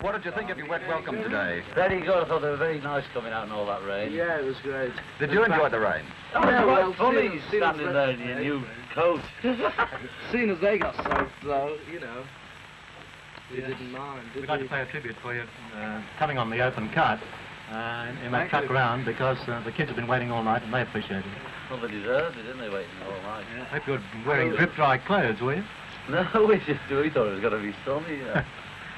what did you think of your wet welcome today? Very good. I thought they were very nice coming out in all that rain. Yeah, it was great. Did you enjoy the rain? Oh, Yeah, well, funny seeing standing there in your new coat. Seeing as they got soaked, though, you know, we didn't mind, did We'd like to pay a tribute for you coming on the open cut in that truck round, because the kids have been waiting all night and they appreciate it. Well, they deserved it, didn't they, waiting all night? I hope you were wearing drip-dry clothes, were you? No, we thought it was going to be sunny.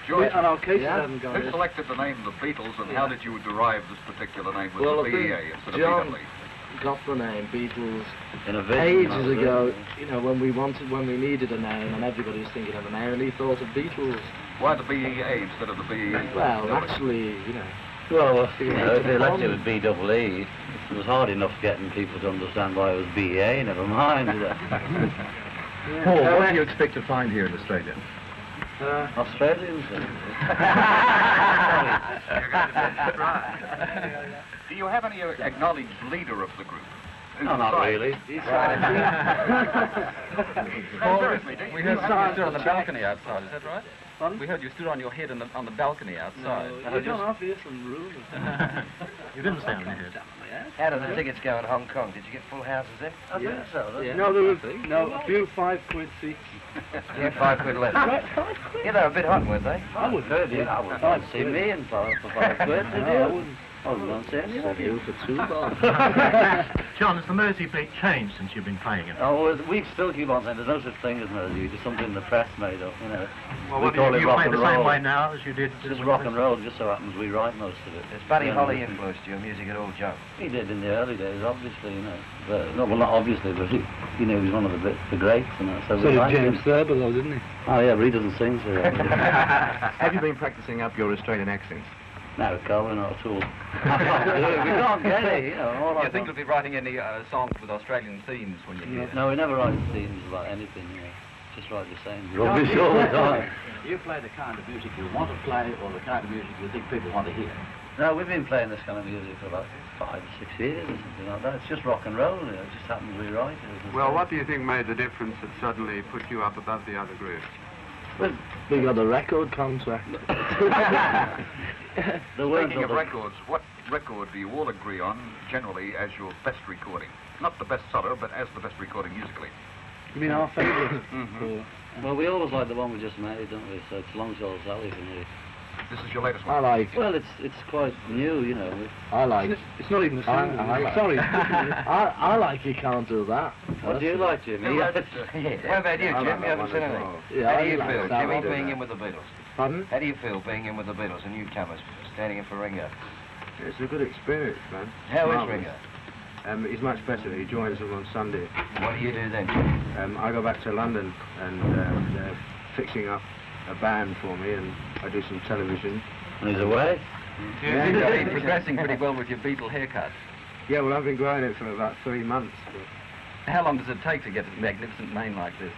George, and our cases Yeah. hadn't gone who in. selected the name The Beatles, and how did you derive this particular name with Well, the I think BEA instead of John BEE? got the name Beatles In a vision, ages ago, you know, when we needed a name and everybody was thinking of a name and he thought of Beatles. Why the BEA instead of the BE? Well, actually, you know. Well, you know, if they left it with BEE, it was hard enough getting people to understand why it was BEA, never mind. Paul, what do you expect to find here in Australia? Australians. Do you have any acknowledged leader of the group? No, not really. We heard you stood on the balcony outside, is that right? We heard you stood on your head on the balcony outside. No, you don't have to hear some rumours. You didn't stay on your head. How did the tickets go in Hong Kong? Did you get full houses there? I think so. Yeah. No, there was a few 5-quid seats. Yeah, 5 quid left. Yeah, they were a bit hot, weren't they? I would heard you. I wouldn't want to see me in for 5 quid, did you? I wouldn't want to see any of you. For 2 bob. John, has the Mersey fleet changed since you've been playing it? Oh, well, we still keep on saying there's no such thing as Mersey, it's something the press made up, you know. Well, We call it you rock play and the same roll. way now as you did... Just rock and roll, just so happens we write most of it. Has Buddy Yeah, Holly no. influenced your music at all, Joe? He did in the early days, obviously, you know. But, no, well, not obviously, but he, you know, he was one of the greats, and that. So we So did liked James him. Thurber, though, didn't he? Oh, yeah, but he doesn't sing so well. Have you been practicing up your Australian accents? No, Colin, not at all. We can't get it, you know. All Do I you think you'll be writing any songs with Australian themes when you're here? No, we never write themes about anything, you know. Just write the same rubbish all the time. You play the kind of music you want to play, or the kind of music you think people want to hear? No, we've been playing this kind of music for about 5 or 6 years or something like that. It's just rock and roll, you know. It just happens we write it. Well, what do you think made the difference that suddenly put you up above the other groups? Well, We got a record contract. Speaking of records, what record do you all agree on, generally, as your best recording? Not the best seller, but as the best recording musically. You mean our favourite? well, we always like the one we just made, don't we? So it's Long Tall Sally for me. This is your latest I one. like. Well, it's quite new, you know. I like. It's not even a single. I like. Sorry. I like You Can't Do That. What do you like, Jimmy? What about you, Jim? You haven't said anything. Yeah, How do you I like feel, that Jimmy, one. being in with the Beatles? Pardon? How do you feel being in with the Beatles, a newcomer standing in for Ringo? It's a good experience, man. How is Marvellous. Ringo? He's much better. He joins them on Sunday. What do you do then, Jimmy? I go back to London and they're fixing up a band for me, and I do some television. And he's away. You seem to be progressing pretty well with your Beatle haircut. Yeah, well, I've been growing it for about 3 months. How long does it take to get a magnificent mane like this?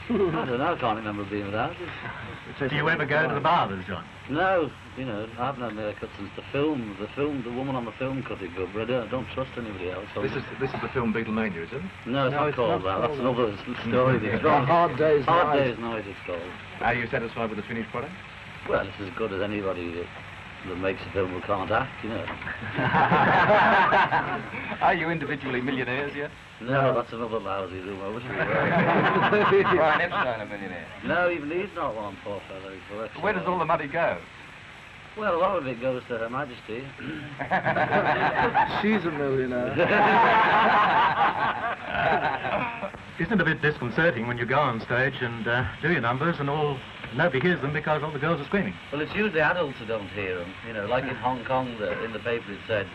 I don't know, I can't remember being without it. Do you ever go to the barbers, John? No, you know, I haven't had my haircut since the woman on the film cut it good, but I don't trust anybody else. This is the film Beatlemania, is it? No, it's not called that. That's another story. It's got Hard Day's Hard Night. Day's Night, it's called. Are you satisfied with the finished product? Well, it's as good as anybody that makes a film who can't act, you know. Are you individually millionaires yet? No, that's another lousy rumour, wouldn't it? Brian Epstein, a millionaire. No, even he's not one, poor fellow. He's working Where does all the money go? Well, a lot of it goes to Her Majesty. She's a millionaire. Isn't it a bit disconcerting when you go on stage and do your numbers and nobody hears them because all the girls are screaming? Well, it's usually adults who don't hear them. You know, like in Hong Kong, in the paper it said,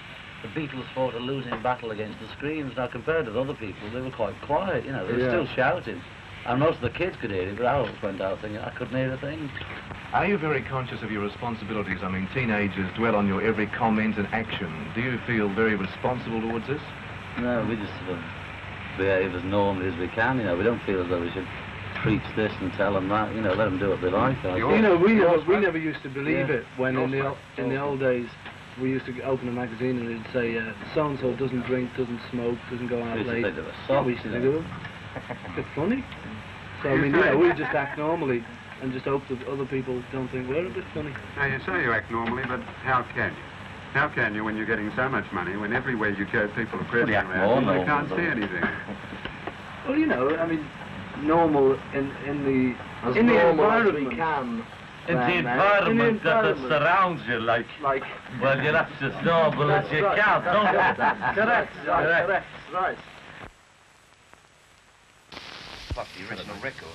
the Beatles fought a losing battle against the screams. Now, compared with other people, they were quite quiet, you know, they were still shouting. And most of the kids could hear it, but adults went out thinking, I couldn't hear a thing. Are you very conscious of your responsibilities? I mean, teenagers dwell on your every comment and action. Do you feel very responsible towards this? No, we just sort of behave as normally as we can, you know. We don't feel as though we should preach this and tell them that, you know, let them do what they like. You know, we never used to believe it when in the old days we used to open a magazine and it'd say so-and-so doesn't drink, doesn't smoke, doesn't go out late. We used to do it. It's funny. So, I mean, you know, we just act normally. and just hope that other people don't think we're a bit funny. Now, you say you act normally, but how can you? How can you when you're getting so much money, when everywhere you go people are pressing around and they can't see anything? Well, you know, I mean, normal in the As in the normal as environment. we can. In the Then, environment that surrounds you, like, well, you're that's as normal as you can, don't you? Correct. Right. Plus the original record,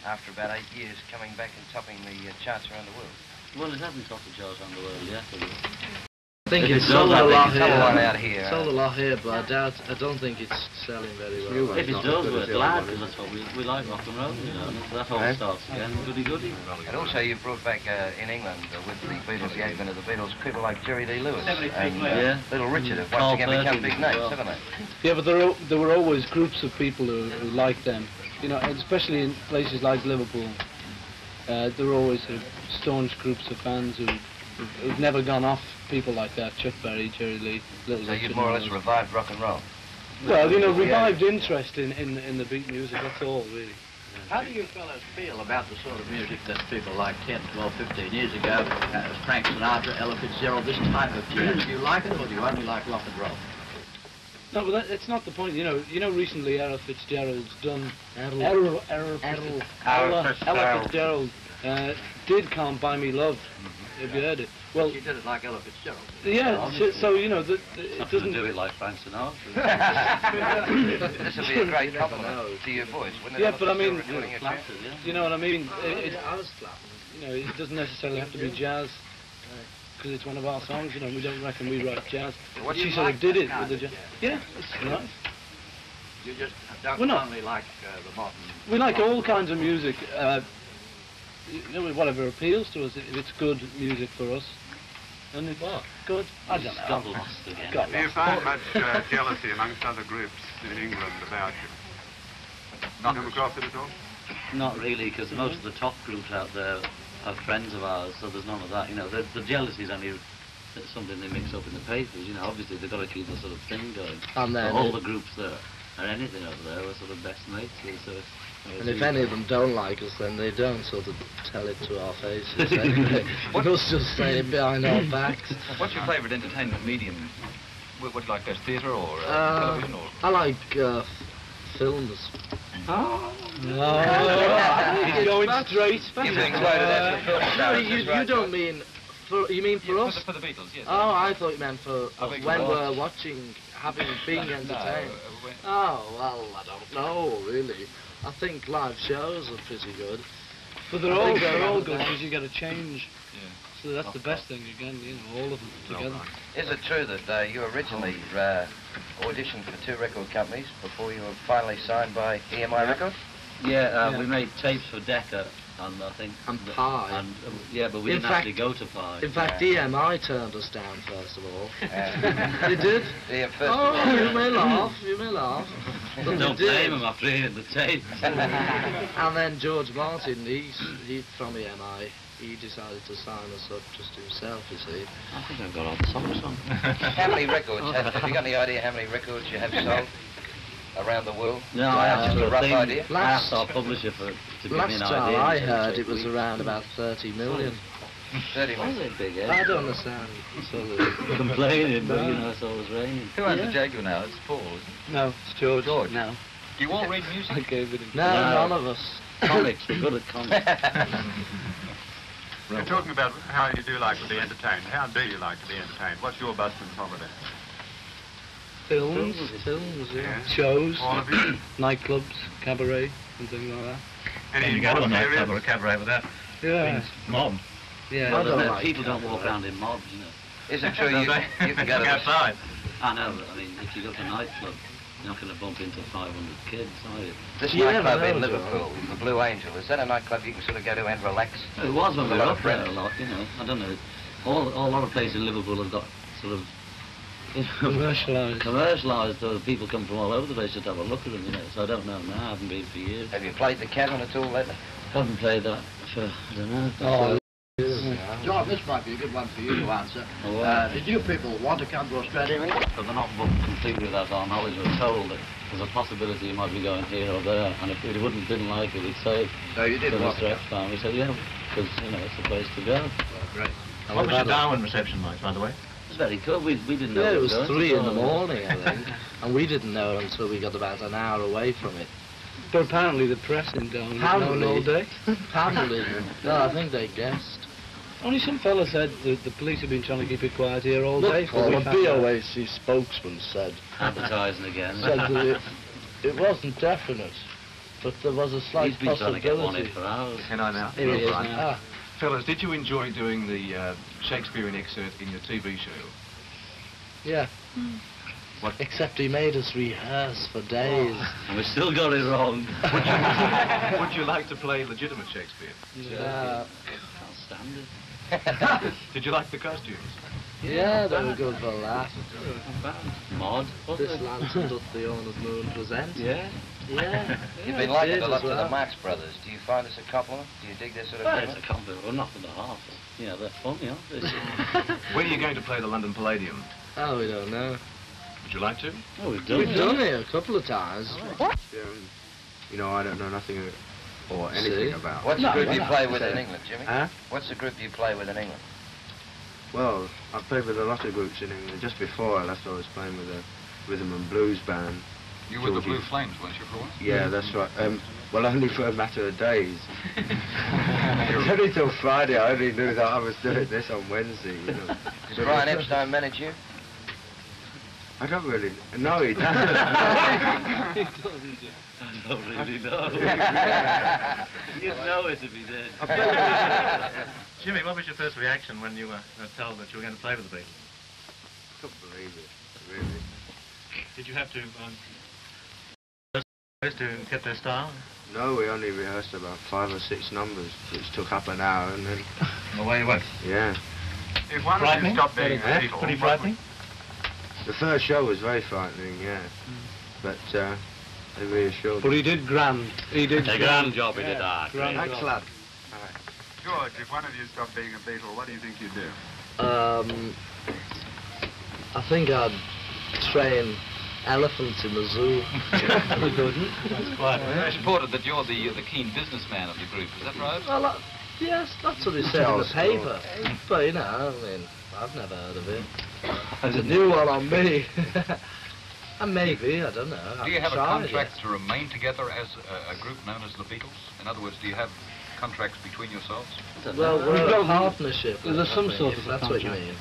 after about 8 years, coming back and topping the charts around the world. Well, it hasn't topped the charts around the world yet. I think If it's it sold does, a I lot think it's sold a lot here. out here. Sold a lot here, but I don't think it's selling very well. If it does, we're glad, because that's what we like, rock and roll, you know, that's how it starts again, goody-goody. And also you've brought back in England with the Beatles, the advent of the Beatles, people like Jerry Lee Lewis and Little Richard have once again become big names, haven't they? Yeah, but there were always groups of people who liked them. You know, especially in places like Liverpool. There were always sort of staunch groups of fans who've never gone off people like that. Chuck Berry, Jerry Lee, Little So Richard. you've more or less revived rock and roll. Well, you know, revived interest in the beat music, that's all, really. How do you fellas feel about the sort of music that people like 10, 12, 15 years ago, Frank Sinatra, Ella Fitzgerald, this type of tune? Do you like it, or do you only like rock and roll? No, but that's not the point. You know, recently Ella Fitzgerald's done... Errol. Ella Fitzgerald did Can't Buy Me Love. Have you heard it? Well, She did it like Ella Fitzgerald. yeah, so you know, it Not doesn't... to do it like Frank Sinatra. This would be a great compliment to your voice, wouldn't it? Yeah, but I mean, Recording it, Flattered, yeah. you know what I mean? I was flat. You know, it doesn't necessarily have to be jazz, because it's one of our songs. You know, we don't reckon we write jazz. What do She you sort like of did that it kind with the of jazz. Yeah, it's nice. You just don't We're not- only like the modern... We like all kinds of music. You know, whatever appeals to us, if it's good music for us. And it's good. I don't know. Got lost again. Got Do you lost. find much jealousy amongst other groups in England about you? Not Come across it at all? Not really, because most of the top groups out there are friends of ours, so there's none of that. You know, the jealousy is only something they mix up in the papers. You know, obviously they've got to keep the sort of thing going. And then So all the groups that are anything over there are sort of best mates. So And if any of them don't like us, then they don't sort of tell it to our faces. Anyway. They must just say it behind our backs. What's your favourite entertainment medium? What do you like best, theatre or television or? I like films. He's going straight. You've been quoted as the film No, stars, you that's right. don't mean for, you mean for us? For the Beatles, yes. Oh, I thought you meant for I us beg when your we're watching, being entertained. Oh, well, I don't know, really. I think live shows are pretty good. But they're all good because you get a change. So that's the best thing again, you know, all of them together. Is it true that you originally auditioned for 2 record companies before you were finally signed by EMI Records? Yeah, we made tapes for Decca, and I think... And Pie. And, but we In didn't fact- actually go to Pie. In fact, EMI turned us down, first of all. They did? Yeah, first of Oh, all. you may laugh. But Don't they blame did. him after hearing the tapes. And then George Martin, he from EMI, he decided to sign us up just himself, you see. I think I've got all the songs on. How many records? Have you got any idea how many records you have sold around the world? No, I Just a have rough thing. idea? I asked our publisher to give me Last an time idea. I heard it was around about 30 million. 30 Was million. it big, eh? I don't understand. So Complaining, but you know, it's always raining. Who owns the Jaguar now? It's Paul, isn't it? No, it's George. George. No, Do you all read I music? gave it. no, none of us. Comics, we're good at comics. You're talking about how you do like to be entertained. How do you like to be entertained? What's your busman's holiday? Films, yeah. Yeah. Shows, All of you? nightclubs, cabaret, and things like that. Any You go to a important nightclub areas? or a cabaret with that. Yeah, Mob. yeah. Well, don't like people don't walk around in mobs, you know. Is it true you can go to the outside. I know, but I mean, if you go to a nightclub, you're not going to bump into 500 kids, are you? This You nightclub never in know, Liverpool, the Blue Angel, is that a nightclub you can sort of go to and relax? It was when we A were lot up of there a friends. lot, you know. I don't know. A lot of places in Liverpool have got sort of Commercialised. commercialised, so people come from all over the place just to have a look at them, you know. So I don't know now. I haven't been for years. Have you played the Cavern at all lately? Haven't played that for, I don't know. Oh, John, this might be a good one for you to answer. Oh, well. Did you people want to come to Australia? But they're not booked completely without our knowledge. We're told that there's a possibility he might be going here or there, and if he didn't like it, he'd say No, you didn't to want Mr. Epstein. We said, yeah, because, you know, it's the place to go. Great. What was your Darwin reception like, by the way? It's very cool. We didn't know Yeah, it we was were going 3 to in the Darwin. morning, I think, and we didn't know until we got about an hour away from it. But apparently the press in Darwin was known all day. Apparently, no, I think they guessed. Only some fella said that the police have been trying to keep it quiet here all day. Well, before the we found out. BOAC spokesman said Advertising again. that it wasn't definite, but there was a slight He's been trying to get one in possibility. for hours. Can I now? Here he is Right. now. Fellas, did you enjoy doing the Shakespearean excerpt in your TV show? Yeah. What? Except he made us rehearse for days. And we still got it wrong. Would you like to play legitimate Shakespeare? Yeah. Can't stand it. Did you like the costumes? Yeah, they were good for that. Mod. This lantern doth the owner's moon present. Yeah. Yeah. You've been liking to look to the Marx Brothers. Do you find this a compliment? Do you dig this sort of Well, it's thing? a compliment. Well, not for the half. You know, they're funny, aren't they? When are you going to play the London Palladium? Oh, we don't know. Would you like to? Oh, we've done We've it. done it a couple of times. You know, I don't know nothing or See? anything about. What's No, the group why you not? play with in England, Jimmy? Huh? What's the group you play with in England? Well, I played with a lot of groups in England. Just before I left, I was playing with a rhythm and blues band. You were the Georgie. Blue Flames, weren't you, for a while? Yeah, that's right. Well, only for a matter of days. It was only till Friday I only knew that I was doing this on Wednesday. You know. Does Brian Epstein manage you? I don't really. No, he doesn't. I don't really know. You'd know it if he did. Jimmy, what was your first reaction when you were told that you were going to play with the Beatles? Couldn't believe it, really. Did you have to get their style? No, we only rehearsed about 5 or 6 numbers, which took up an hour, and then Away you went. yeah. If one of Frightening? you stopped being a Huh? Beatle, Pretty what frightening? The first show was very frightening, yeah. But they reassured But me. he did grand. He did A grand job he did that. Grand job. Excellent. George, if one of you stopped being a Beatle, what do you think you'd do? I think I'd train elephants in the zoo. We couldn't. I reported that you're the keen businessman of the group, is that right? Well, yes, that's what it said in Tell the us, paper. But, you know, I mean, I've never heard of it. It's a new one on me. And maybe, I don't know. Do you have a haven't tried contract yet. to remain together as a group known as the Beatles? In other words, do you have contracts between yourselves? Well, We've we're got- a partnership. there's I some think, sort if of a that's what you contract. mean.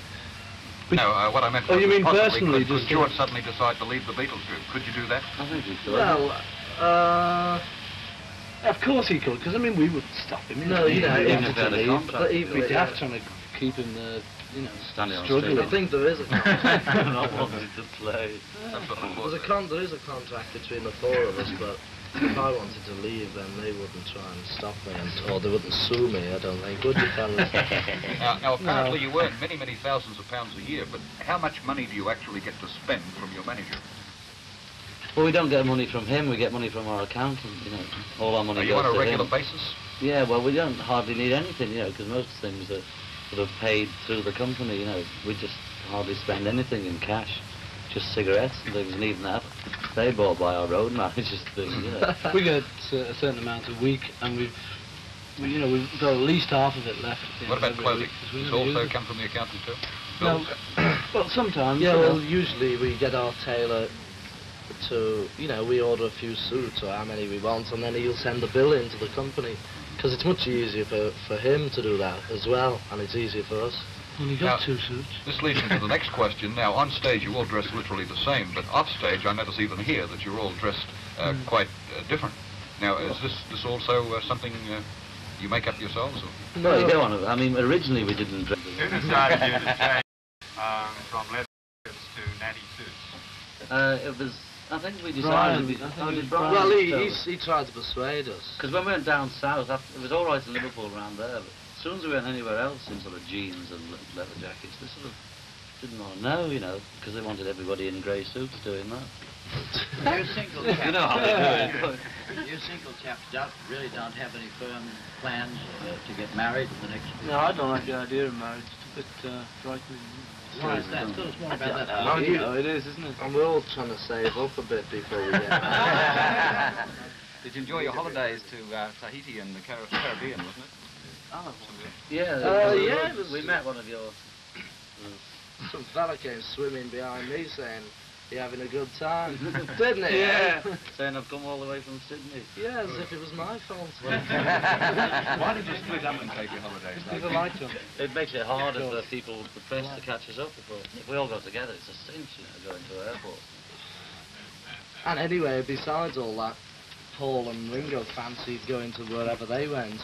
No, what I meant Oh, was you mean possibly personally, could just George suddenly decide to leave the Beatles group? Could you do that? I think we could. Well, Of course he could, because I mean we would stop him. no, you know, Even even if they had a leave, contract. but even We'd yeah. have trying to keep him, Standing on struggling. I think there is a contract. Not wanting to play. That's what I There thought. is a contract between the 4 of us, but if I wanted to leave, then they wouldn't try and stop me, or they wouldn't sue me, I don't think. Would you, fellas? Now apparently you earn many, many thousands of pounds a year, but how much money do you actually get to spend from your manager? Well, we don't get money from him. We get money from our accountant. You know, all our money Are goes you on a to regular him. basis? Yeah, well, we don't hardly need anything, you know, because most things are sort of paid through the company. You know, we just hardly spend anything in cash. Just cigarettes and things, and even that, they bought by our road managers thing, you know. We get a certain amount a week, and we've got at least half of it left. at the What end about of every clothing? week, 'cause we Does never also use it. come from the accountant too? No, Bills? well, sometimes. Yeah, you know. well, usually we get our tailor to, we order a few suits or how many we want, and then he'll send the bill into the company, because it's much easier for him to do that as well, and it's easier for us. Only got Now- 2 suits. This leads into the next question. Now, on stage, you all dress literally the same, but off stage, I notice even here that you're all dressed quite different. Now, is this also something you make up yourselves? Or? No, you don't want to. I mean, originally we didn't dress. Who decided you to change from leather suits to natty suits? It was. I think we Brian, decided. I think it was Brian? Well, tell us? he tried to persuade us. Because when we went down south, it was all right in Liverpool around there, but as soon as we went anywhere else in sort of jeans and leather jackets, they sort of didn't want to know, you know, because they wanted everybody in grey suits doing that. You single You chaps, know how they do it. you single chaps really don't have any firm plans to get married in the next few No, I don't like the idea of marriage. It's a bit frightening. Why is that? Tell us more about that. Well, you know, it is, isn't it? And we're all trying to save up a bit before we get Did you enjoy your holidays to Tahiti and the Caribbean, wasn't it? Oh, yeah. yeah, we met one of your... Some fella came swimming behind me saying, "You're having a good time," didn't he? Yeah. Saying I've come all the way from Sydney. Yeah, as if it was my fault. Why did you split up and take your holidays? People like them. It makes it harder for people, the press, to catch us up. If we all got together, it's a cinch, you know, going to an airport. And anyway, besides all that, Paul and Ringo fancied going to wherever they went.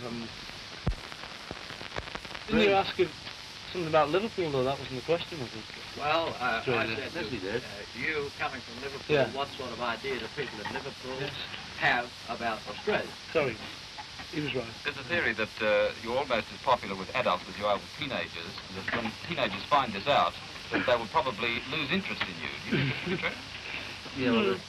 Didn't you ask him something about Liverpool, though? That wasn't the question, was it? Well, I Really? said to you, coming from Liverpool, Yeah. what sort of idea do people in Liverpool have about Australia? Sorry, he was right. There's a theory that you're almost as popular with adults as you are with teenagers, and that when teenagers find this out, that they will probably lose interest in you. Do you think this is true? Yeah, well,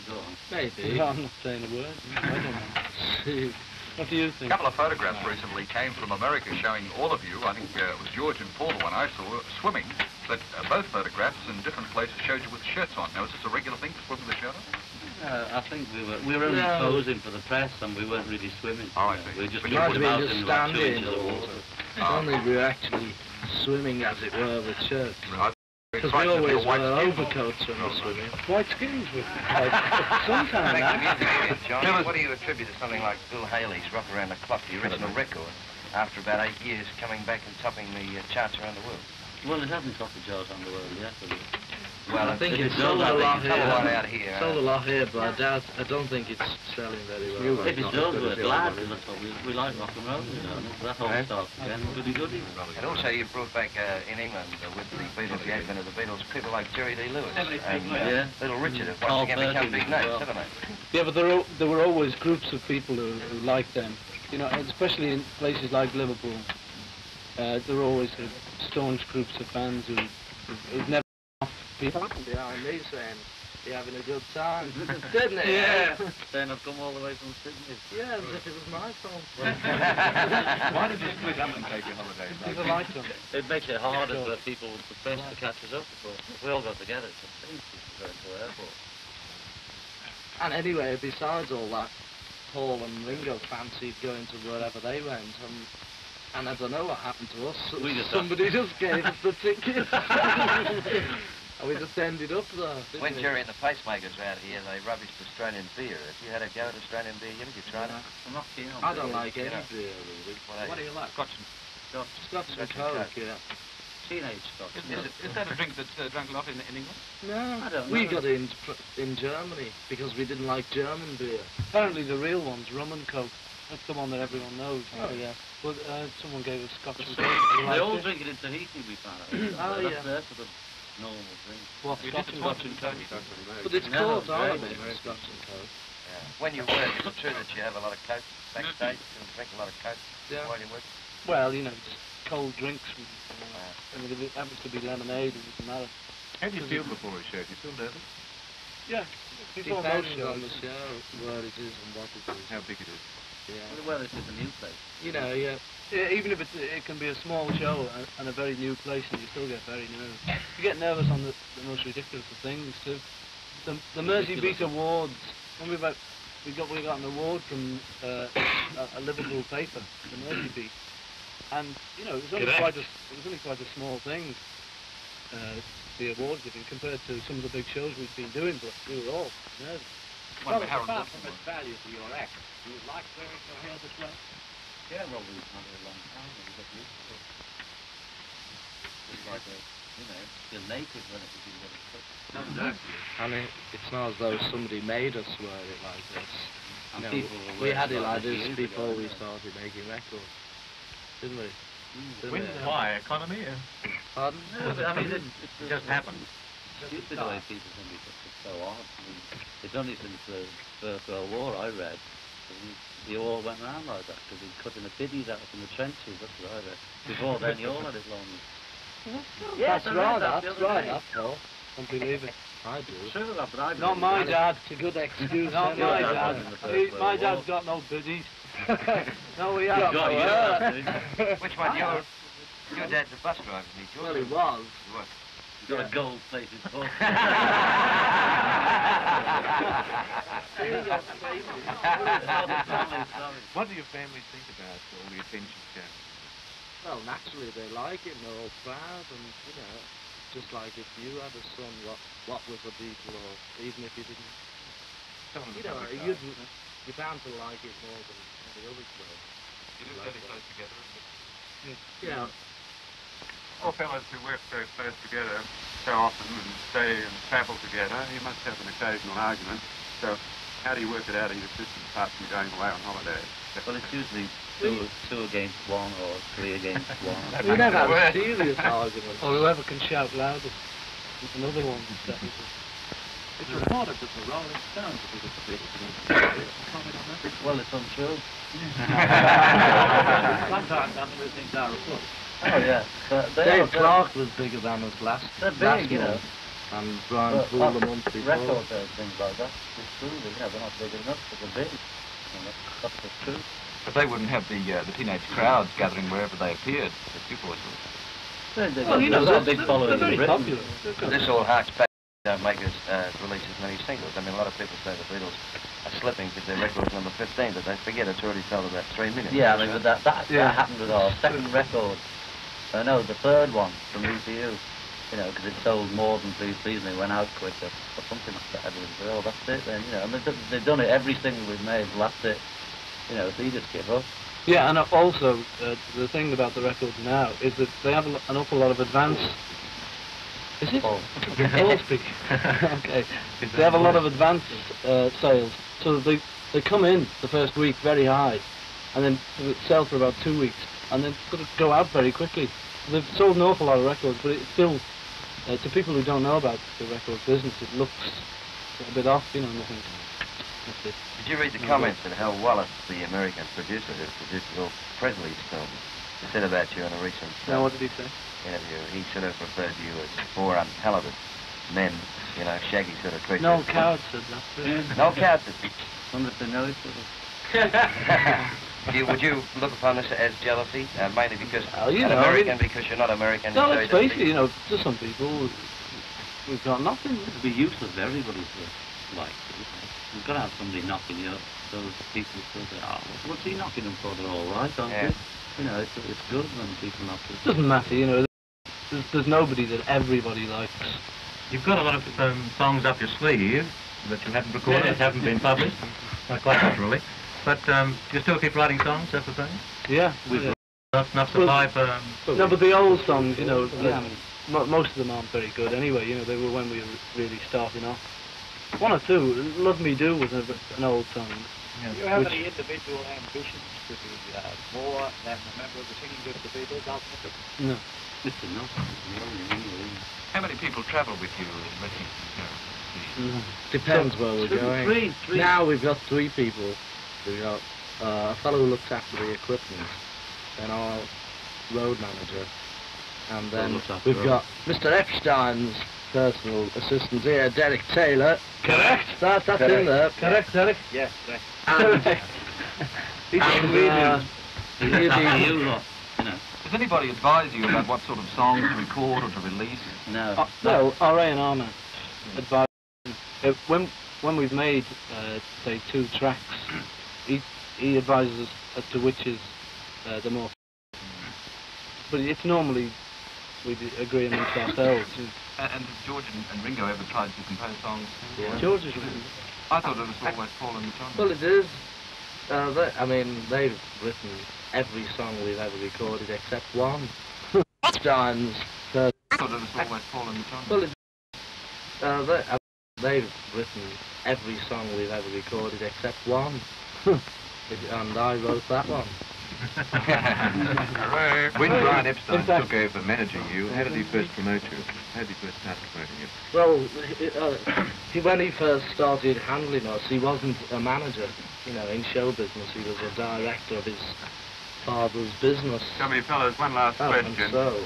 go on. Maybe. No, I'm not saying a word. I don't know. What do you A think? couple of photographs recently came from America showing all of you, I think it was George and Paul, the one I saw, swimming, but both photographs in different places showed you with shirts on. Now, is this a regular thing to swim with a shirt on? I think we were only posing for the press, and we weren't really swimming. Oh, I see. We just We put might have them out been just in about 2 standing in inches the of water. water. I don't think we were actually swimming, as it were, with shirts. Because Quite we simply, always a white wear skin. overcoats when we're swimming. White skins with sometimes now. John, what do you attribute to something like Bill Haley's Rock Around the Clock, the original record, after about 8 years coming back and topping the charts around the world? Well, it hasn't topped the charts on the world yet, but Well, I think it it's does, sold I a think lot it's here. come a lot out here. Sold a lot here, but I don't think it's selling very well. if it does, we're glad. We like rock and roll, you know. That all starts again. Goody goody. And also you brought back in England with the Beatles, the advent of the Beatles, people like Jerry Lee Lewis and Yeah. Little Richard have Carl once again become Perkins big as names, well. haven't they? Yeah, but there were always groups of people who liked them. You know, especially in places like Liverpool. There were always staunch groups of fans who'd never people. Behind me saying, "You're having a good time," didn't he? Yeah. Saying I've come all the way from Sydney. Yeah, as if it was my fault. Why did you split up and take your holidays? People liked them. It makes it harder for people, the press, to catch us up. If we all got together, it's a cinch to go to an airport. And anyway, besides all that, Paul and Ringo fancied going to wherever they went, and I don't know what happened to us. Somebody just gave us the tickets. And we just ended up there. When Jerry and the Pacemakers were out here, they rubbished Australian beer. If you had a go at Australian beer, you tried it? I'm not keen on I don't beer. like any Yeah. beer, really. What do you like? Scotch. Scotch and Coke, yeah. Teenage stuff. Is that a drink that's drunk a lot in England? No, I don't we know. got it in Germany because we didn't like German beer. Apparently the real one's rum and coke. That's the one that everyone knows. Oh. Yeah. But someone gave us Scotch and coke. They Liked all it. drink it in Tahiti, we found out. Oh, That's yeah. their sort of normal drink. What, You Scotch did and the coke? Scotch and Turkey. But it's No, caught on a very bit, good. Scotch and Coke. Yeah. When you work, is it true that you have a lot of coke backstage? You drink a lot of coke Yeah. while you work? Well, you know, just cold drinks. And if it happens to be lemonade, it doesn't matter. How do you feel before a show? Do you feel nervous? Yeah. Before most Depends shows. on the show, where it is and what it is. How big it is? Yeah. Well, this is a new place. You know, yeah. Even if it can be a small show and a very new place, and you still get very nervous. You get nervous on the most ridiculous of things too. The Mersey Beat Awards. When we got an award from a Liverpool paper, the Mersey Beat, and you know it was only quite a small thing. The award giving compared to some of the big shows we've been doing, but we were all nervous. Well, Harold apart Wilson from its value to your act, do you like wearing your hair this way? Yeah, well, we've had it a long time, and we got used to it. It's like you know, feel naked when it's been getting cut. And it's not as though somebody made us wear it like this. And No, people were we wearing had it like like this this years before ago, we yeah. started making records, didn't we? When? Why? Economy? Pardon? No, but I mean, it's Just happened. stupid the way people think it's so odd. I mean, it's only since the First World War I read. You all went around like that because he's cutting the biddies out from the trenches. That's what I read. Before then, you all had it long. Yes, I read right. that the That's other right. day. That's Paul. Don't believe it. I do. Sure, but I Not my dad. It's a good excuse. Not anyway. my Yeah, dad. in the First My World dad's War. got no biddies. No, he You hasn't. got Which one? Your dad's a bus driver, isn't he, George? Well, he was. He was. He's got a gold-plated horse. What do your family think about all the attention shown? Well, naturally they like it and they're all proud, and you know, just like if you had a son, what was a Beatle, or even if you didn't, you know, you're bound to like it more than any other club. You live fairly close together, isn't it? Yeah. All fellows who work so close together so often and stay and travel together, you must have an occasional argument. So how do you work it out in your system apart from going away on holiday? Well, it's usually two against one or three against one. We never have a serious argument. Or whoever can shout loudest. Another one. It's reported that the Rolling Stones are the Beatles. Comment on that? Well, it's untrue. Sometimes untrue things are reported. Oh, yeah. Dave Clark was bigger than us last big, you know. month, and Brian Poole the month before. Record things like that. It's true, you know, they're not big enough, but they're big. And that's the truth. But they wouldn't have the teenage crowds gathering wherever they appeared, as you boys would. Well, you know, they're a big following they're in very Britain. popular. This all harks back. Don't make us release as many singles. I mean, a lot of people say the Beatles are slipping because their record's number 15, but they forget it's already sold about 3 million. Yeah, I mean, but that happened with our second record. No, the third one from EPU. You know, because it sold more than Please Please Me, went out quicker, or something like that. Everyone said, oh, that's it then, you know. And they've done it, every single we've made, well, that's it. You know, so you just give up. Yeah, and also, the thing about the records now is that they have an awful lot of advance. Is it? Oh. I'll speak. Okay. They have a lot of advance sales, so they come in the first week very high, and then sell for about 2 weeks, and then sort of go out very quickly. They've sold an awful lot of records, but it's still, to people who don't know about the record business, it looks a bit off, you know, nothing. That's it. Did you read the comments that Hal Wallace, the American producer who produced all Presley's films, said about you in a recent Now, what did he say? interview? He sort of referred to you as more untalented men. You know, Shaggy sort of treated No, you. Coward said that. No Coward said Wonder if they know each other. Would you look upon this as jealousy, mainly because Well, you an know, American, because you're not American? No, and so let's he doesn't face it, you know, to some people, we've got nothing. It'd be useless for everybody to like. You've got to have somebody knocking you up. Those people still say, oh, what's he knocking them for? They're all right, aren't Yeah. they? You know, it's good when people knock you. It doesn't matter, you know, there's nobody that everybody likes. You've got a lot of songs up your sleeve that you haven't recorded, that haven't been published, quite naturally. But you still keep writing songs, that's the thing? Yeah. Not enough supply for... No, but the old songs, you know, most of them aren't very good anyway, you know, they were when we were really starting off. One or two, Love Me Do was an old song. Do you have any individual ambitions to be more than a member of the singing group the Beatles ultimately? No. It's enough. How many people travel with you in Britain? Depends where we're going. Three. Now we've got 3 people. We've got a fellow who looks after the equipment, then our road manager, and then we've got Mr. Epstein's personal assistant here, Derek Taylor. Correct. That's in there. Correct, Derek? Yes, correct. And, He's a comedian. You lot, you know. Does anybody advise you about what sort of songs to record or to release? No. Well, our A&R man advised, when we've made, say, 2 tracks, he advises us as to which is the more. But it's normally we agree amongst ourselves. And have George and Ringo ever tried to compose songs? Yeah. George is written. I thought it was always Paul and John. well, it is. I mean, they've written every song we've ever recorded except one. Epstein's I thought it was always Paul and John. well, they've written every song we've ever recorded except one. And I wrote that one. When Brian Epstein took over managing you, how did he first promote you? How did he first start promoting you? Well, when he first started handling us, he wasn't a manager. You know, in show business, he was a director of his father's business. So many fellows, one last question. So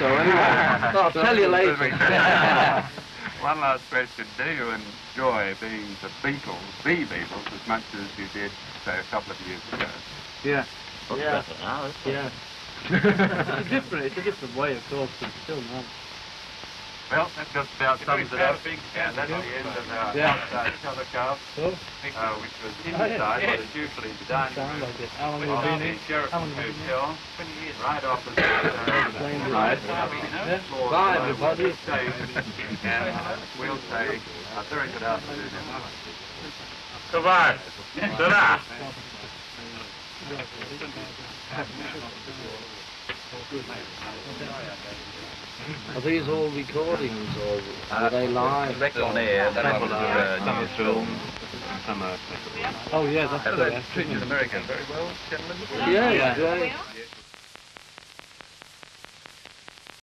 anyway, I'll tell you later. One last question. Do you enjoy being the Beatles, as much as you did, say, a couple of years ago? Yeah. What's Yeah. better now? Yeah. It's a different way, of course, but still nice. Well, that just about sums it up, and that's the end of our outside telecast, which was inside what is usually the dining room of the Sheraton Hotel, right opposite Bye, everybody. And we'll say a very good afternoon. Goodbye. Ta-da. Are these all recordings or are they live? Direct on air, some are filmed, some are... Oh yeah, that's How do they treat you in America? Very well, gentlemen? Yeah, great.